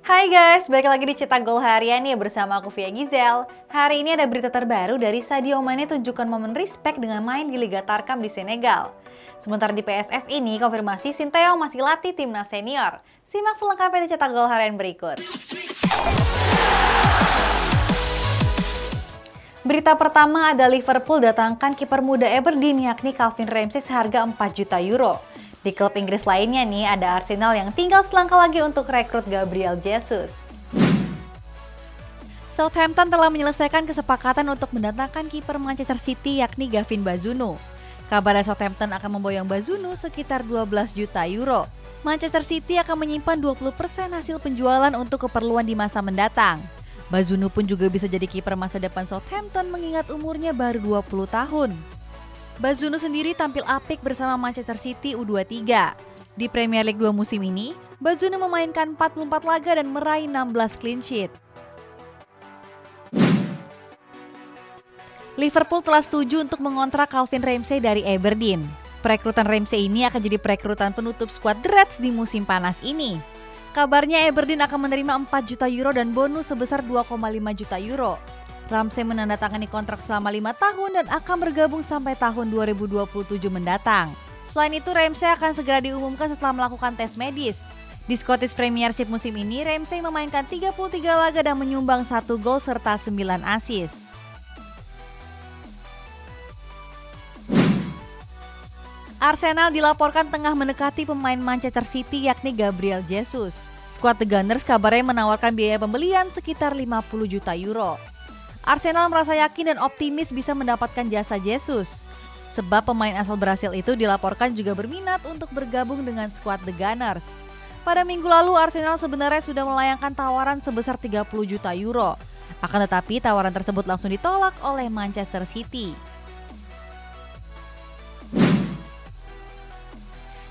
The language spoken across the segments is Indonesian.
Hai guys, balik lagi di Cetak Gol Harian ya bersama aku Via Gizel. Hari ini ada berita terbaru dari Sadio Mane tunjukkan momen respect dengan main di Liga Tarkam di Senegal. Sementara di PSS ini konfirmasi Sinteyong masih latih timnas senior. Simak selengkapnya di Cetak Gol Harian berikut. Berita pertama ada Liverpool datangkan kiper muda Aberdeen yakni Calvin Ramsey seharga 4 juta euro. Di klub Inggris lainnya nih ada Arsenal yang tinggal selangkah lagi untuk rekrut Gabriel Jesus. Southampton telah menyelesaikan kesepakatan untuk mendatangkan kiper Manchester City yakni Gavin Bazunu. Kabarnya Southampton akan memboyong Bazunu sekitar 12 juta euro. Manchester City akan menyimpan 20% hasil penjualan untuk keperluan di masa mendatang. Bazunu pun juga bisa jadi kiper masa depan Southampton mengingat umurnya baru 20 tahun. Bazunu sendiri tampil apik bersama Manchester City U23. Di Premier League 2 musim ini, Bazunu memainkan 44 laga dan meraih 16 clean sheet. Liverpool telah setuju untuk mengontrak Calvin Ramsey dari Aberdeen. Perekrutan Ramsey ini akan jadi perekrutan penutup skuad The Reds di musim panas ini. Kabarnya Aberdeen akan menerima 4 juta euro dan bonus sebesar 2,5 juta euro. Ramsey menandatangani kontrak selama 5 tahun dan akan bergabung sampai tahun 2027 mendatang. Selain itu, Ramsey akan segera diumumkan setelah melakukan tes medis. Di Scottish Premiership musim ini, Ramsey memainkan 33 laga dan menyumbang 1 gol serta 9 assist. Arsenal dilaporkan tengah mendekati pemain Manchester City yakni Gabriel Jesus. Skuad The Gunners kabarnya menawarkan biaya pembelian sekitar 50 juta euro. Arsenal merasa yakin dan optimis bisa mendapatkan jasa Jesus. Sebab pemain asal Brasil itu dilaporkan juga berminat untuk bergabung dengan skuad The Gunners. Pada minggu lalu Arsenal sebenarnya sudah melayangkan tawaran sebesar 30 juta euro. Akan tetapi tawaran tersebut langsung ditolak oleh Manchester City.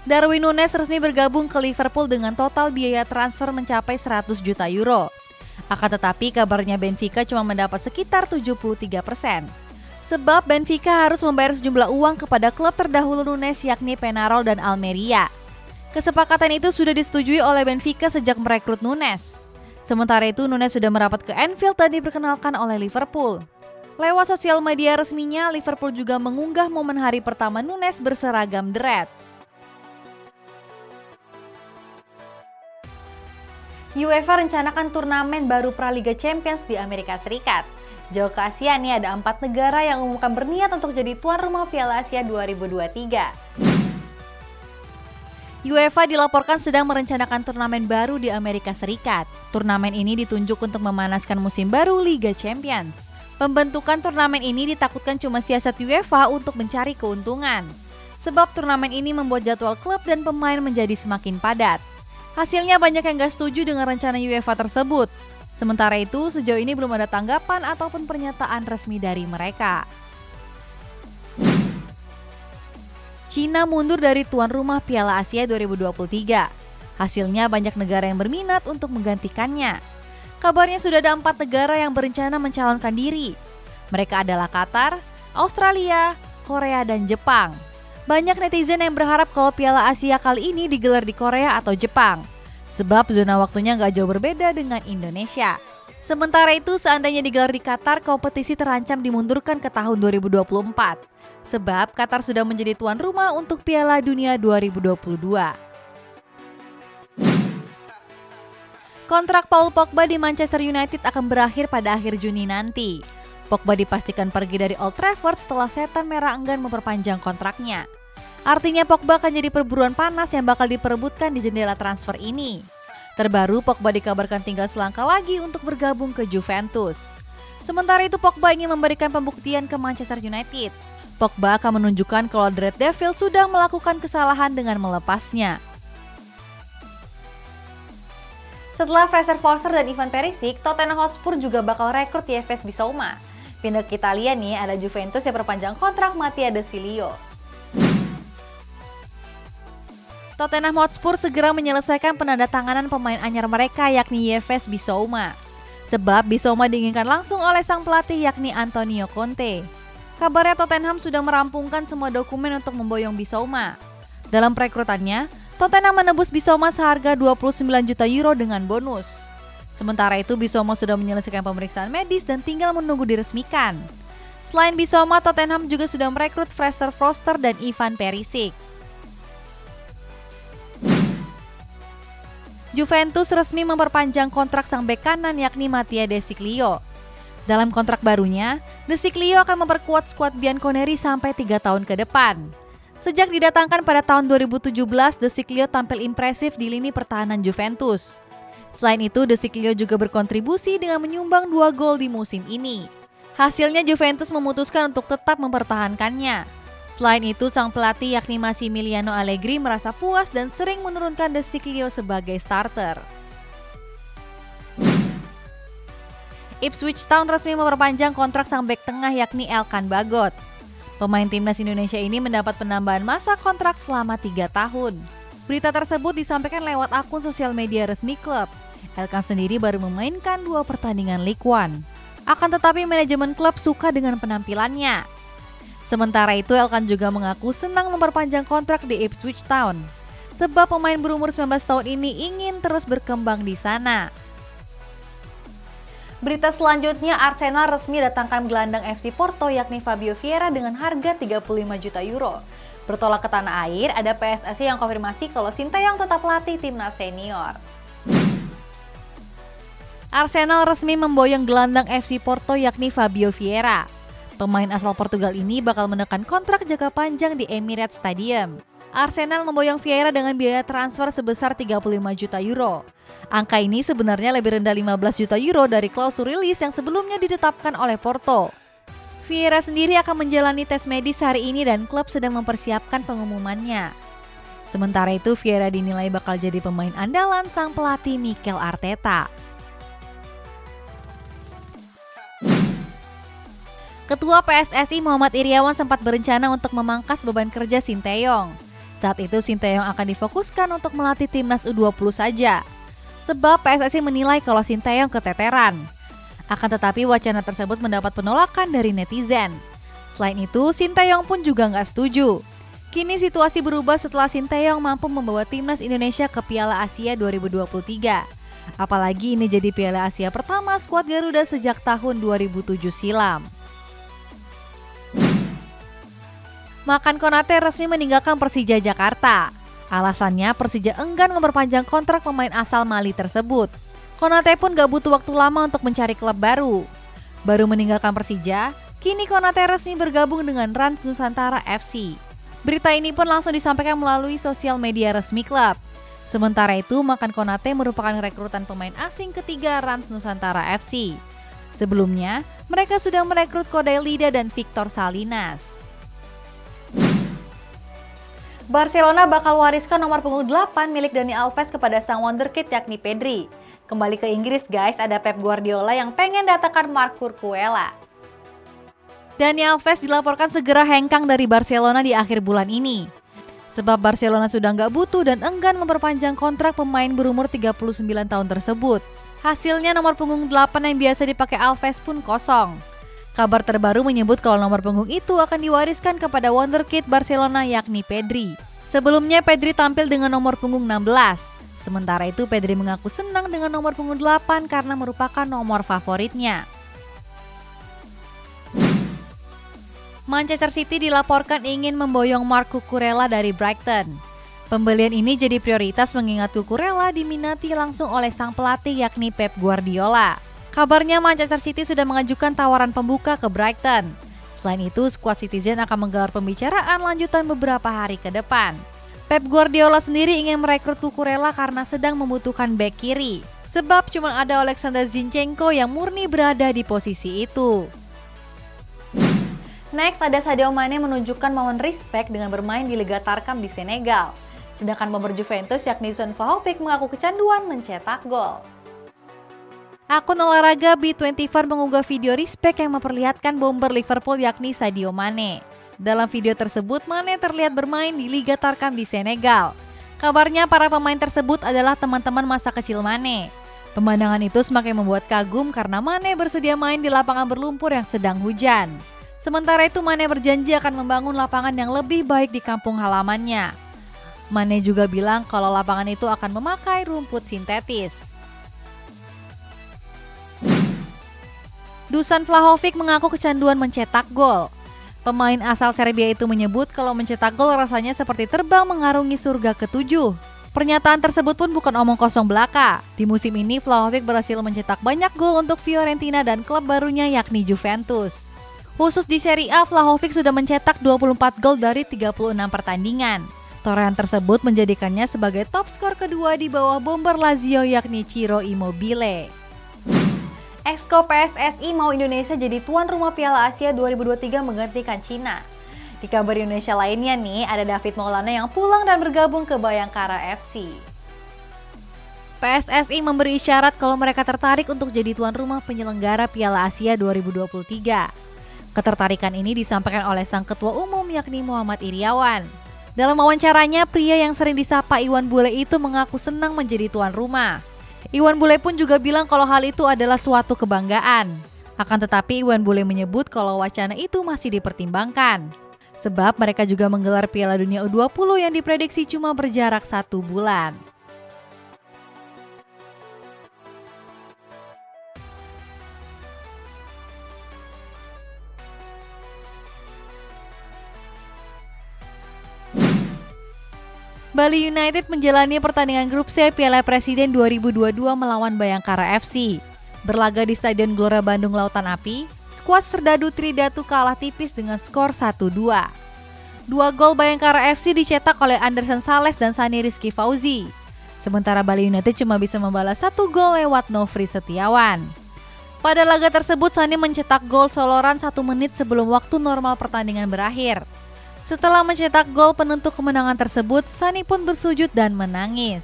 Darwin Núñez resmi bergabung ke Liverpool dengan total biaya transfer mencapai 100 juta euro. Akan tetapi kabarnya Benfica cuma mendapat sekitar 73%. Sebab Benfica harus membayar sejumlah uang kepada klub terdahulu Núñez yakni Penarol dan Almeria. Kesepakatan itu sudah disetujui oleh Benfica sejak merekrut Núñez. Sementara itu Núñez sudah merapat ke Anfield dan diperkenalkan oleh Liverpool. Lewat sosial media resminya, Liverpool juga mengunggah momen hari pertama Núñez berseragam The Reds. UEFA rencanakan turnamen baru Praliga Champions di Amerika Serikat. Jauh ke Asia nih ada 4 negara yang umumkan berniat untuk jadi tuan rumah Piala Asia 2023. UEFA dilaporkan sedang merencanakan turnamen baru di Amerika Serikat. Turnamen ini ditunjuk untuk memanaskan musim baru Liga Champions. Pembentukan turnamen ini ditakutkan cuma siasat UEFA untuk mencari keuntungan. Sebab turnamen ini membuat jadwal klub dan pemain menjadi semakin padat. Hasilnya banyak yang gak setuju dengan rencana UEFA tersebut. Sementara itu, sejauh ini belum ada tanggapan ataupun pernyataan resmi dari mereka. Cina mundur dari tuan rumah Piala Asia 2023. Hasilnya banyak negara yang berminat untuk menggantikannya. Kabarnya sudah ada 4 negara yang berencana mencalonkan diri. Mereka adalah Qatar, Australia, Korea, dan Jepang. Banyak netizen yang berharap kalau Piala Asia kali ini digelar di Korea atau Jepang. Sebab zona waktunya nggak jauh berbeda dengan Indonesia. Sementara itu seandainya digelar di Qatar, kompetisi terancam dimundurkan ke tahun 2024. Sebab Qatar sudah menjadi tuan rumah untuk Piala Dunia 2022. Kontrak Paul Pogba di Manchester United akan berakhir pada akhir Juni nanti. Pogba dipastikan pergi dari Old Trafford setelah setan merah enggan memperpanjang kontraknya. Artinya Pogba akan jadi perburuan panas yang bakal diperebutkan di jendela transfer ini. Terbaru Pogba dikabarkan tinggal selangkah lagi untuk bergabung ke Juventus. Sementara itu Pogba ingin memberikan pembuktian ke Manchester United. Pogba akan menunjukkan kalau The Red Devils sudah melakukan kesalahan dengan melepasnya. Setelah Fraser Forster dan Ivan Perisic, Tottenham Hotspur juga bakal rekrut Yves Bissouma. Pindah ke Italia nih, ada Juventus yang perpanjang kontrak Mattia De Silio. Tottenham Hotspur segera menyelesaikan penandatanganan pemain anyar mereka yakni Yves Bissouma. Sebab Bissouma diinginkan langsung oleh sang pelatih yakni Antonio Conte. Kabarnya Tottenham sudah merampungkan semua dokumen untuk memboyong Bissouma. Dalam perekrutannya, Tottenham menebus Bissouma seharga 29 juta euro dengan bonus. Sementara itu Bissouma sudah menyelesaikan pemeriksaan medis dan tinggal menunggu diresmikan. Selain Bissouma, Tottenham juga sudah merekrut Fraser Forster dan Ivan Perisic. Juventus resmi memperpanjang kontrak sang bek kanan yakni Mattia De Sciglio. Dalam kontrak barunya, De Sciglio akan memperkuat skuad Bianconeri sampai 3 tahun ke depan. Sejak didatangkan pada tahun 2017, De Sciglio tampil impresif di lini pertahanan Juventus. Selain itu, De Sciglio juga berkontribusi dengan menyumbang 2 gol di musim ini. Hasilnya Juventus memutuskan untuk tetap mempertahankannya. Selain itu, sang pelatih yakni Massimiliano Allegri merasa puas dan sering menurunkan De Sciglio sebagai starter. Ipswich Town resmi memperpanjang kontrak sang bek tengah yakni Elkan Bagot. Pemain timnas Indonesia ini mendapat penambahan masa kontrak selama 3 tahun. Berita tersebut disampaikan lewat akun sosial media resmi klub. Elkan sendiri baru memainkan 2 pertandingan League One. Akan tetapi manajemen klub suka dengan penampilannya. Sementara itu, Elkan juga mengaku senang memperpanjang kontrak di Ipswich Town. Sebab pemain berumur 19 tahun ini ingin terus berkembang di sana. Berita selanjutnya, Arsenal resmi datangkan gelandang FC Porto yakni Fabio Vieira dengan harga 35 juta euro. Bertolak ke tanah air, ada PSSI yang konfirmasi kalau Sinteyong tetap latih timnas senior. Arsenal resmi memboyong gelandang FC Porto yakni Fabio Vieira. Pemain asal Portugal ini bakal menekan kontrak jangka panjang di Emirates Stadium. Arsenal memboyong Vieira dengan biaya transfer sebesar 35 juta euro. Angka ini sebenarnya lebih rendah 15 juta euro dari klausul rilis yang sebelumnya ditetapkan oleh Porto. Vieira sendiri akan menjalani tes medis hari ini dan klub sedang mempersiapkan pengumumannya. Sementara itu, Vieira dinilai bakal jadi pemain andalan sang pelatih Mikel Arteta. Ketua PSSI Muhammad Iryawan sempat berencana untuk memangkas beban kerja Sinteyong. Saat itu Sinteyong akan difokuskan untuk melatih timnas U20 saja. Sebab PSSI menilai kalau Sinteyong keteteran. Akan tetapi wacana tersebut mendapat penolakan dari netizen. Selain itu, Sinteyong pun juga nggak setuju. Kini situasi berubah setelah Sinteyong mampu membawa timnas Indonesia ke Piala Asia 2023. Apalagi ini jadi Piala Asia pertama skuad Garuda sejak tahun 2007 silam. Makan Konate resmi meninggalkan Persija Jakarta. Alasannya Persija enggan memperpanjang kontrak pemain asal Mali tersebut. Konate pun gak butuh waktu lama untuk mencari klub baru. Baru meninggalkan Persija, kini Konate resmi bergabung dengan Rans Nusantara FC. Berita ini pun langsung disampaikan melalui sosial media resmi klub. Sementara itu, Makan Konate merupakan rekrutan pemain asing ketiga Rans Nusantara FC. Sebelumnya, mereka sudah merekrut Kodai Lida dan Victor Salinas. Barcelona bakal wariskan nomor punggung 8 milik Dani Alves kepada sang wonderkid yakni Pedri. Kembali ke Inggris guys, ada Pep Guardiola yang pengen datangkan Marc Cucurella. Dani Alves dilaporkan segera hengkang dari Barcelona di akhir bulan ini. Sebab Barcelona sudah nggak butuh dan enggan memperpanjang kontrak pemain berumur 39 tahun tersebut. Hasilnya nomor punggung 8 yang biasa dipakai Alves pun kosong. Kabar terbaru menyebut kalau nomor punggung itu akan diwariskan kepada wonderkid Barcelona yakni Pedri. Sebelumnya Pedri tampil dengan nomor punggung 16. Sementara itu Pedri mengaku senang dengan nomor punggung 8 karena merupakan nomor favoritnya. Manchester City dilaporkan ingin memboyong Marc Cucurella dari Brighton. Pembelian ini jadi prioritas mengingat Cucurella diminati langsung oleh sang pelatih yakni Pep Guardiola. Kabarnya Manchester City sudah mengajukan tawaran pembuka ke Brighton. Selain itu, skuad Citizen akan menggelar pembicaraan lanjutan beberapa hari ke depan. Pep Guardiola sendiri ingin merekrut Cucurella karena sedang membutuhkan bek kiri. Sebab cuma ada Alexander Zinchenko yang murni berada di posisi itu. Next, ada Sadio Mane menunjukkan momen respect dengan bermain di Liga Tarkam di Senegal. Sedangkan bomber Juventus yakni Son Vlahovic mengaku kecanduan mencetak gol. Akun olahraga B24 mengunggah video respect yang memperlihatkan bomber Liverpool yakni Sadio Mane. Dalam video tersebut, Mane terlihat bermain di Liga Tarkam di Senegal. Kabarnya para pemain tersebut adalah teman-teman masa kecil Mane. Pemandangan itu semakin membuat kagum karena Mane bersedia main di lapangan berlumpur yang sedang hujan. Sementara itu Mane berjanji akan membangun lapangan yang lebih baik di kampung halamannya. Mane juga bilang kalau lapangan itu akan memakai rumput sintetis. Dusan Vlahovic mengaku kecanduan mencetak gol. Pemain asal Serbia itu menyebut kalau mencetak gol rasanya seperti terbang mengarungi surga ketujuh. Pernyataan tersebut pun bukan omong kosong belaka. Di musim ini Vlahovic berhasil mencetak banyak gol untuk Fiorentina dan klub barunya yakni Juventus. Khusus di Serie A, Vlahovic sudah mencetak 24 gol dari 36 pertandingan. Torehan tersebut menjadikannya sebagai top skor kedua di bawah bomber Lazio yakni Ciro Immobile. Exco PSSI mau Indonesia jadi tuan rumah Piala Asia 2023 menggantikan Cina. Di kabar Indonesia lainnya nih, ada David Maulana yang pulang dan bergabung ke Bayangkara FC. PSSI memberi isyarat kalau mereka tertarik untuk jadi tuan rumah penyelenggara Piala Asia 2023. Ketertarikan ini disampaikan oleh sang ketua umum yakni Muhammad Iriawan. Dalam wawancaranya, pria yang sering disapa Iwan Bule itu mengaku senang menjadi tuan rumah. Iwan Bule pun juga bilang kalau hal itu adalah suatu kebanggaan. Akan tetapi Iwan Bule menyebut kalau wacana itu masih dipertimbangkan. Sebab mereka juga menggelar Piala Dunia U20 yang diprediksi cuma berjarak 1 bulan. Bali United menjalani pertandingan grup C Piala Presiden 2022 melawan Bayangkara FC. Berlaga di Stadion Gelora Bandung Lautan Api, skuad Serdadu Tridatu kalah tipis dengan skor 1-2. 2 gol Bayangkara FC dicetak oleh Anderson Sales dan Sani Rizky Fauzi. Sementara Bali United cuma bisa membalas 1 gol lewat Nofri Setiawan. Pada laga tersebut, Sani mencetak gol soloran 1 menit sebelum waktu normal pertandingan berakhir. Setelah mencetak gol penentu kemenangan tersebut, Sani pun bersujud dan menangis.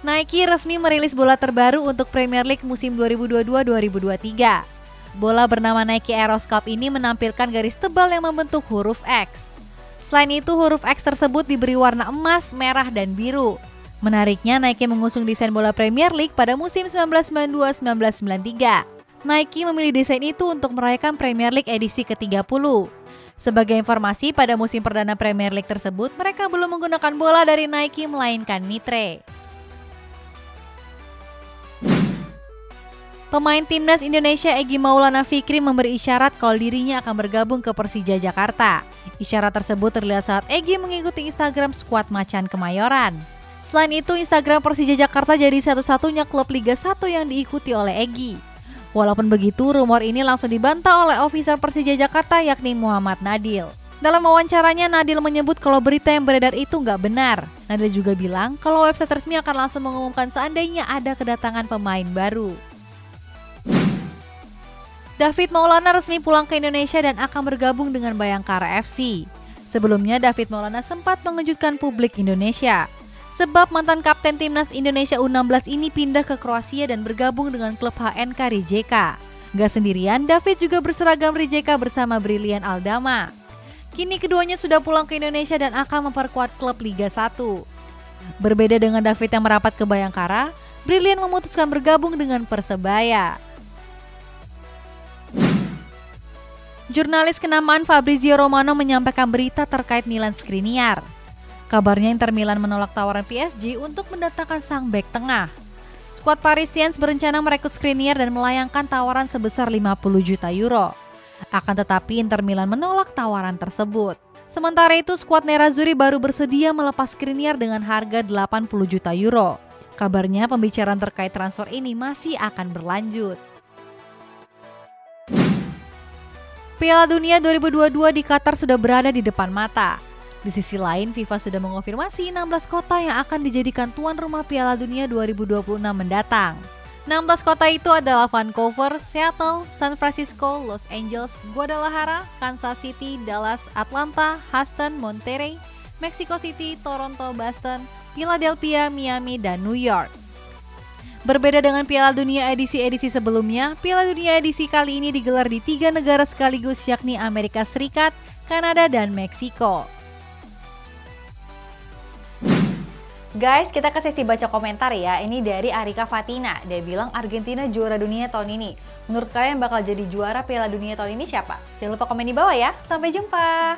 Nike resmi merilis bola terbaru untuk Premier League musim 2022-2023. Bola bernama Nike Aero Sculpt ini menampilkan garis tebal yang membentuk huruf X. Selain itu, huruf X tersebut diberi warna emas, merah, dan biru. Menariknya, Nike mengusung desain bola Premier League pada musim 1992-1993. Nike memilih desain itu untuk merayakan Premier League edisi ke-30. Sebagai informasi, pada musim perdana Premier League tersebut, mereka belum menggunakan bola dari Nike melainkan Mitre. Pemain timnas Indonesia Egy Maulana Fikri memberi isyarat kalau dirinya akan bergabung ke Persija Jakarta. Isyarat tersebut terlihat saat Egy mengikuti Instagram skuad Macan Kemayoran. Selain itu, Instagram Persija Jakarta jadi satu-satunya klub Liga 1 yang diikuti oleh Egy. Walaupun begitu, rumor ini langsung dibantah oleh ofisial Persija Jakarta yakni Muhammad Nadil. Dalam wawancaranya, Nadil menyebut kalau berita yang beredar itu nggak benar. Nadil juga bilang kalau website resmi akan langsung mengumumkan seandainya ada kedatangan pemain baru. David Maulana resmi pulang ke Indonesia dan akan bergabung dengan Bayangkara FC. Sebelumnya, David Maulana sempat mengejutkan publik Indonesia. Sebab mantan kapten timnas Indonesia U16 ini pindah ke Kroasia dan bergabung dengan klub HNK Rijeka. Gak sendirian, David juga berseragam Rijeka bersama Brilian Aldama. Kini keduanya sudah pulang ke Indonesia dan akan memperkuat klub Liga 1. Berbeda dengan David yang merapat ke Bayangkara, Brilian memutuskan bergabung dengan Persebaya. Jurnalis kenamaan Fabrizio Romano menyampaikan berita terkait Milan Skriniar. Kabarnya Inter Milan menolak tawaran PSG untuk mendatangkan sang bek tengah. Skuad Parisiens berencana merekrut Skriniar dan melayangkan tawaran sebesar 50 juta euro. Akan tetapi Inter Milan menolak tawaran tersebut. Sementara itu, skuad Nerazzurri baru bersedia melepas Skriniar dengan harga 80 juta euro. Kabarnya pembicaraan terkait transfer ini masih akan berlanjut. Piala Dunia 2022 di Qatar sudah berada di depan mata. Di sisi lain, FIFA sudah mengonfirmasi 16 kota yang akan dijadikan tuan rumah Piala Dunia 2026 mendatang. 16 kota itu adalah Vancouver, Seattle, San Francisco, Los Angeles, Guadalajara, Kansas City, Dallas, Atlanta, Houston, Monterrey, Mexico City, Toronto, Boston, Philadelphia, Miami, dan New York. Berbeda dengan Piala Dunia edisi-edisi sebelumnya, Piala Dunia edisi kali ini digelar di 3 negara sekaligus yakni Amerika Serikat, Kanada, dan Meksiko. Guys, kita ke sesi baca komentar ya. Ini dari Arika Fatina. Dia bilang Argentina juara dunia tahun ini. Menurut kalian bakal jadi juara Piala Dunia tahun ini siapa? Jangan lupa komen di bawah ya. Sampai jumpa!